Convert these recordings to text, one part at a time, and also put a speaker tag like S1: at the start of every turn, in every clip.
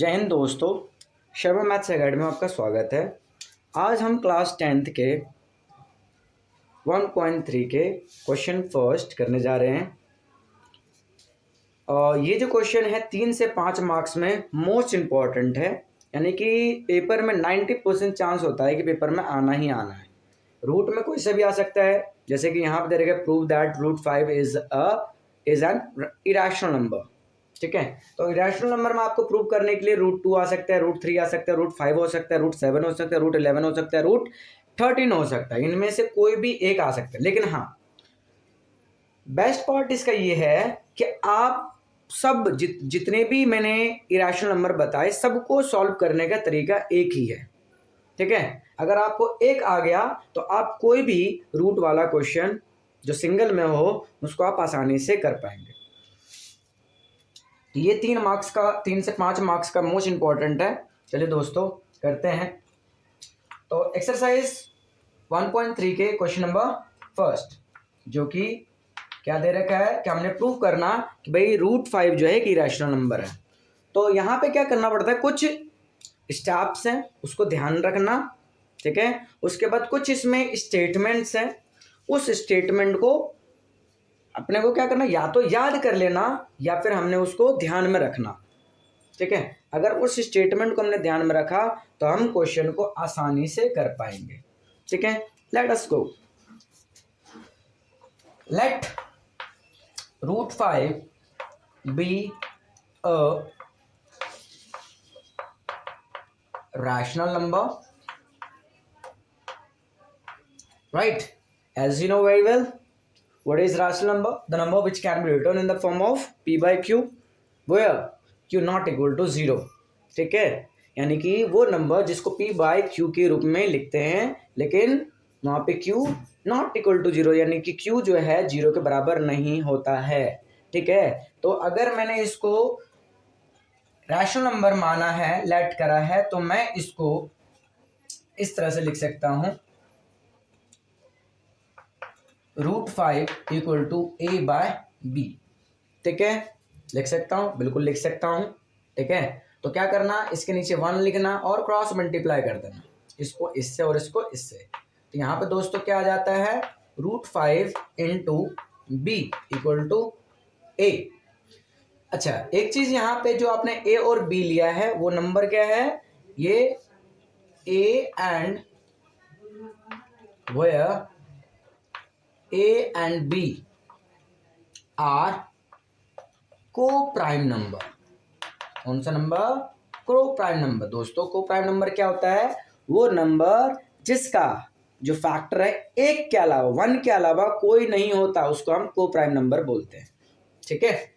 S1: जय हिंद दोस्तों, Sharma maths academy में आपका स्वागत है। आज हम क्लास 10th के 1.3 के क्वेश्चन फर्स्ट करने जा रहे हैं। और ये जो क्वेश्चन है 3 से 5 मार्क्स में मोस्ट इम्पॉर्टेंट है, यानी कि पेपर में 90% चांस होता है कि पेपर में आना ही आना है। रूट में कोई सा भी आ सकता है, जैसे कि यहाँ पे दे रखा है prove that root 5 is an irrational number. ठीक है, तो इरेशनल नंबर में आपको प्रूव करने के लिए रूट 2 आ सकता है, रूट 3 आ सकता है, रूट 5 हो सकता है, रूट 7 हो सकता है, रूट 11 हो सकता है, रूट 13 हो सकता है। इनमें से कोई भी एक आ सकता है। लेकिन हाँ, बेस्ट पार्ट इसका ये है कि आप सब जितने भी मैंने इरेशनल नंबर बताए सबको सॉल्व करने का तरीका एक ही है। ठीक है, अगर आपको एक आ गया तो आप कोई भी रूट वाला क्वेश्चन जो सिंगल में हो उसको आप आसानी से कर पाएंगे। ये 3 से 5 मार्क्स का मोस्ट इंपॉर्टेंट है। चलिए दोस्तों करते हैं। तो एक्सरसाइज 1.3 के क्वेश्चन नंबर फर्स्ट, जो कि क्या दे रखा है कि हमने प्रूव करना कि भाई रूट 5 जो है कि इरेशनल नंबर है। तो यहाँ पे क्या करना पड़ता है, कुछ स्टेप्स हैं उसको ध्यान रखना। ठीक है, उसके बाद कुछ इसमें स्टेटमेंट्स हैं, उस स्टेटमेंट को अपने को क्या करना, या तो याद कर लेना या फिर हमने उसको ध्यान में रखना। ठीक है, अगर उस स्टेटमेंट को हमने ध्यान में रखा तो हम क्वेश्चन को आसानी से कर पाएंगे। ठीक है, let us go. Let root 5 be a rational number, right? As you know very well, what is rational number? The number which can be written in the form of p by q, where q not equal to 0. ठीक है, यानी कि वो number जिसको p by q के रूप में लिखते हैं, लेकिन वहाँ पे q नॉट इक्वल टू 0, यानी कि q जो है 0 के बराबर नहीं होता है। ठीक है, तो अगर मैंने इसको रैशनल नंबर माना है, लेट करा है, तो मैं इसको इस तरह से लिख सकता हूं, root 5 equal to a by b. ठीक है, लिख सकता हूं, बिल्कुल लिख सकता हूं। ठीक है, तो क्या करना, इसके नीचे 1 लिखना और क्रॉस मल्टीप्लाई कर देना, इसको इससे और इसको इससे। तो यहाँ पे दोस्तों क्या आ जाता है, root 5 into B equal to A. अच्छा, एक चीज यहाँ पे जो आपने ए और बी लिया है वो नंबर क्या है, ये a and where a and b are coprime number. कौन सा नंबर, को प्राइम नंबर। दोस्तों को प्राइम नंबर क्या होता है, वो नंबर जिसका जो फैक्टर है एक के अलावा, 1 के अलावा कोई नहीं होता, उसको हम को प्राइम नंबर बोलते हैं। ठीक है,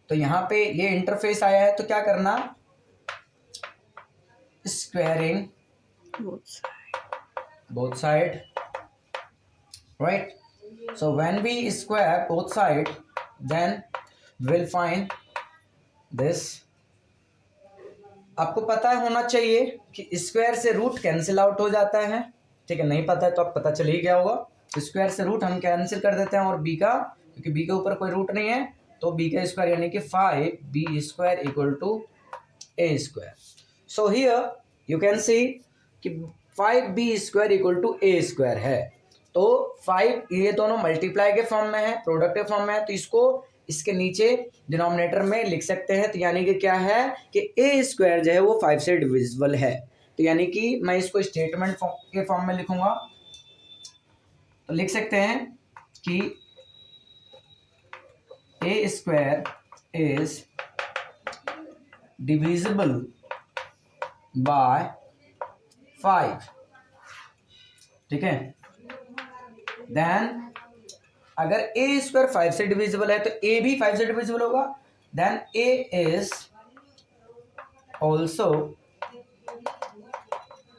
S1: तो यहाँ पे ये इंटरफेस आया है, तो क्या करना, squaring both side, right? So when we square both side, then we'll find this. आपको पता होना चाहिए कि स्क्वायर से रूट कैंसिल आउट हो जाता है। ठीक है, नहीं पता है तो आप पता चल ही गया होगा। स्क्वायर से रूट हम कैंसिल कर देते हैं, और बी का, क्योंकि बी के ऊपर कोई रूट नहीं है, तो बी का स्क्वायर यानी कि 5b square equal to a square. So here you can see कि 5b square equal to a square है। तो 5 ये दोनों मल्टीप्लाई के फॉर्म में है, प्रोडक्ट के फॉर्म में है, तो इसको इसके नीचे डिनोमिनेटर में लिख सकते हैं। तो यानी कि क्या है कि ए स्क्वायर जो है वो 5 से डिविजिबल है। तो यानी कि मैं इसको स्टेटमेंट के फॉर्म में लिखूंगा, तो लिख सकते हैं कि ए स्क्वायर इज डिविजिबल बाय 5। ठीक है, देन अगर ए स्क्वायर 5 से डिविजिबल है तो ए भी 5 से डिविजिबल होगा। Then a is also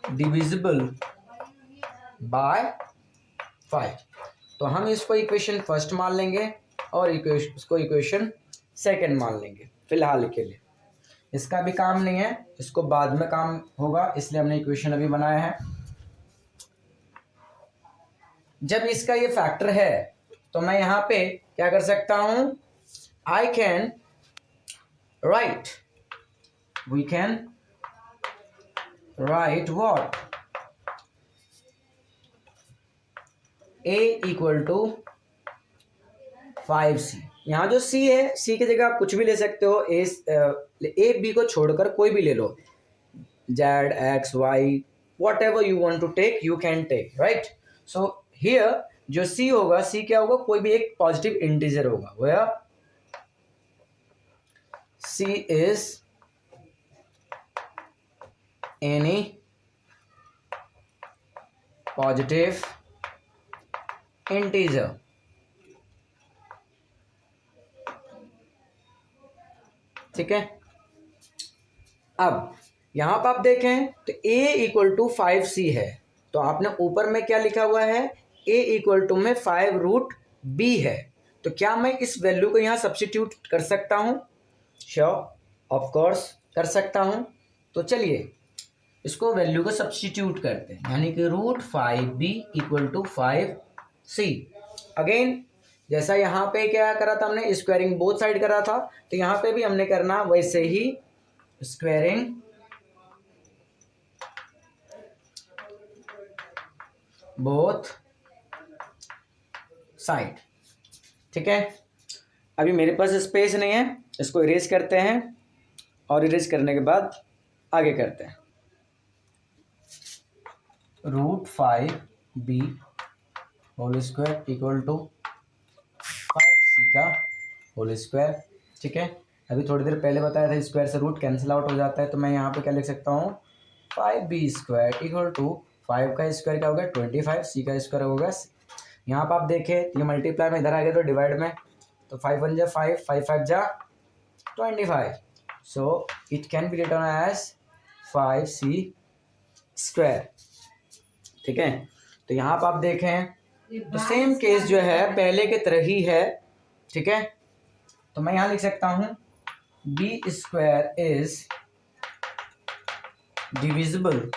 S1: divisible by 5। तो हम इसको इक्वेशन फर्स्ट मान लेंगे और इसको इक्वेशन सेकंड मान लेंगे फिलहाल के लिए। इसका भी काम नहीं है, इसको बाद में काम होगा, इसलिए हमने इक्वेशन अभी बनाया है। जब इसका ये फैक्टर है तो मैं यहाँ पे क्या कर सकता हूं, I can write we can write what? A equal to 5C। यहाँ जो C है, C की जगह आप कुछ भी ले सकते हो, A B को छोड़कर कोई भी ले लो, Z X Y whatever you want to take you can take, right? So here जो C होगा, C क्या होगा, कोई भी एक पॉजिटिव इंटीजर होगा, where C is any positive integer। ठीक है। अब यहां पर आप देखें तो a इक्वल टू 5C है, तो आपने ऊपर में क्या लिखा हुआ है, a इक्वल टू में 5√b है, तो क्या मैं इस वैल्यू को यहां सब्स्टिट्यूट कर सकता हूं? श्योर, ऑफ कोर्स कर सकता हूं। तो चलिए इसको वैल्यू को सब्स्टिट्यूट करते हैं, यानी कि √5b equal to 5C। Again जैसा यहाँ पे क्या करा था हमने, स्क्वायरिंग बोथ साइड करा था, तो यहाँ पे भी हमने करना वैसे ही, स्क्वायरिंग बोथ साइड। ठीक है। अभी मेरे पास स्पेस नहीं है, इसको इरेज करते हैं और इरेज करने के बाद आगे करते हैं। √5b whole square equal to 5C का होल स्क्वायर। ठीक है। अभी थोड़ी देर पहले बताया था स्क्वायर से रूट कैंसिल आउट हो जाता है, तो मैं यहाँ पे क्या लिख सकता हूँ, 5b² इक्वल टू 5 का स्क्वायर क्या होगा 25, C का स्क्वायर होगा। यहाँ पर आप देखें ये मल्टीप्लाई में इधर आ गया तो डिवाइड में, तो 5 1 जा 5, 5 5 जा 25, so it can be written as 5C²। ठीक है। तो यहाँ पर आप देखें तो सेम केस जो है पहले के तरह ही है। ठीक है। तो मैं यहाँ लिख सकता हूँ b² is divisible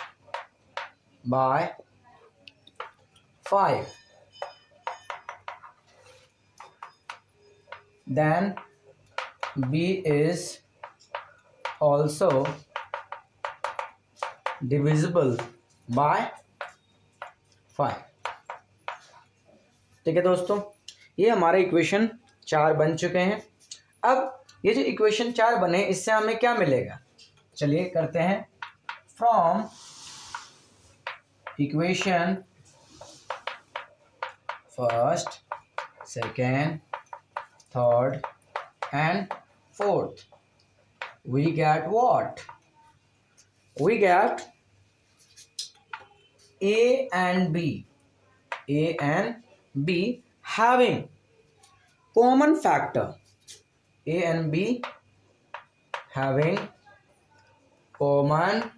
S1: by 5, then b is also divisible by 5। ठीक है दोस्तों, ये हमारे इक्वेशन 4 बन चुके हैं। अब ये जो इक्वेशन 4 बने, इससे हमें क्या मिलेगा, चलिए करते हैं। From equation first, second, third and fourth, we get what? We get A and B having common factor, A and B having common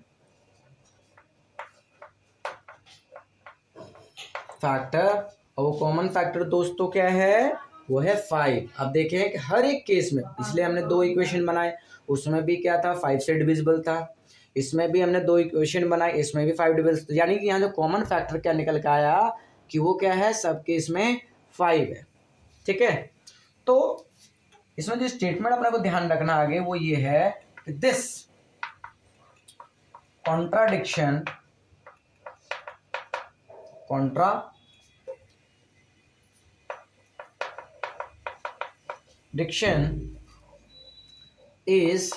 S1: factor, और वो कॉमन फैक्टर दोस्तों क्या है, वो है 5। अब देखें कि हर एक केस में, इसलिए हमने 2 इक्वेशन बनाए, उसमें भी क्या था 5 से डिविजिबल था, इसमें भी हमने 2 इक्वेशन बनाए, इसमें भी 5 डिविजिबल, यानी कि यहाँ जो कॉमन फैक्टर क्या निकल के आया कि वो क्या है, सब केस में 5 है। ठीक है। तो इसमें जो स्टेटमेंट अपने को ध्यान रखना आगे वो ये है कि this contradiction is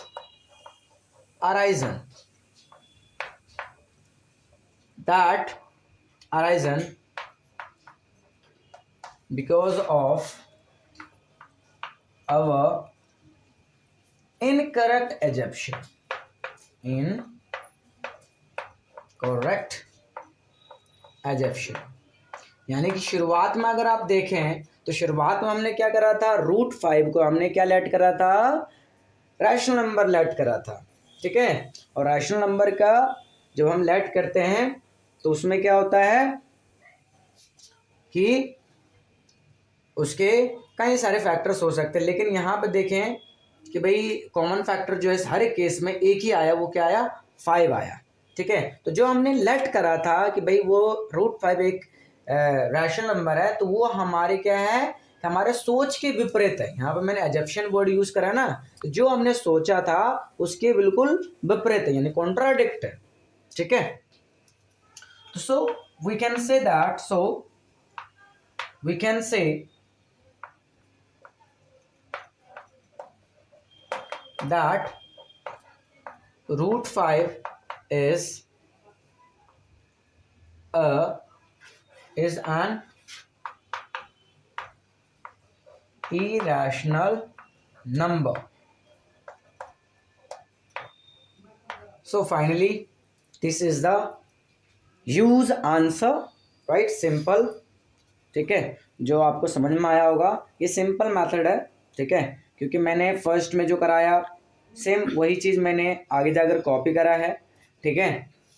S1: arisen because of our incorrect assumption, यानी कि शुरुआत में अगर आप देखें तो शुरुआत में हमने क्या करा था, √5 को हमने क्या लेट करा था, रैशनल नंबर लेट करा था। ठीक है। और रैशनल नंबर का जब हम लेट करते हैं तो उसमें क्या होता है कि उसके कई सारे फैक्टर्स हो सकते हैं, लेकिन यहाँ पे देखें कि भाई कॉमन फैक्टर जो है हर एक केस में एक ही आया, वो क्या आया, 5 आया। ठीक है। तो जो हमने लेट करा था कि भाई वो √5 एक रैशनल नंबर है, तो वो हमारे क्या है, हमारे सोच के विपरीत है। यहाँ पे मैंने एजप्शन वर्ड यूज करा ना, तो जो हमने सोचा था उसके बिल्कुल विपरीत है, यानी कॉन्ट्राडिक्ट है। ठीक है, तो so we can say that, so we can say that root 5 is an irrational number. So finally this is the use answer, right? Simple, ठीक है, जो आपको समझ में आया होगा। ये सिंपल मेथड है, ठीक है, क्योंकि मैंने फर्स्ट में जो कराया सेम वही चीज़ मैंने आगे जाकर कॉपी करा है, ठीक है,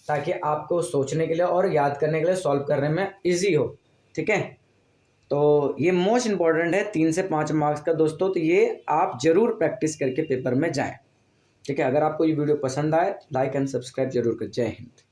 S1: ताकि आपको सोचने के लिए और याद करने के लिए, सॉल्व करने में इजी हो। ठीक है, तो ये मोस्ट इम्पॉर्टेंट है 3 से 5 मार्क्स का दोस्तों, तो ये आप ज़रूर प्रैक्टिस करके पेपर में जाएं। ठीक है, अगर आपको ये वीडियो पसंद आए लाइक एंड सब्सक्राइब जरूर करें। जय हिंद।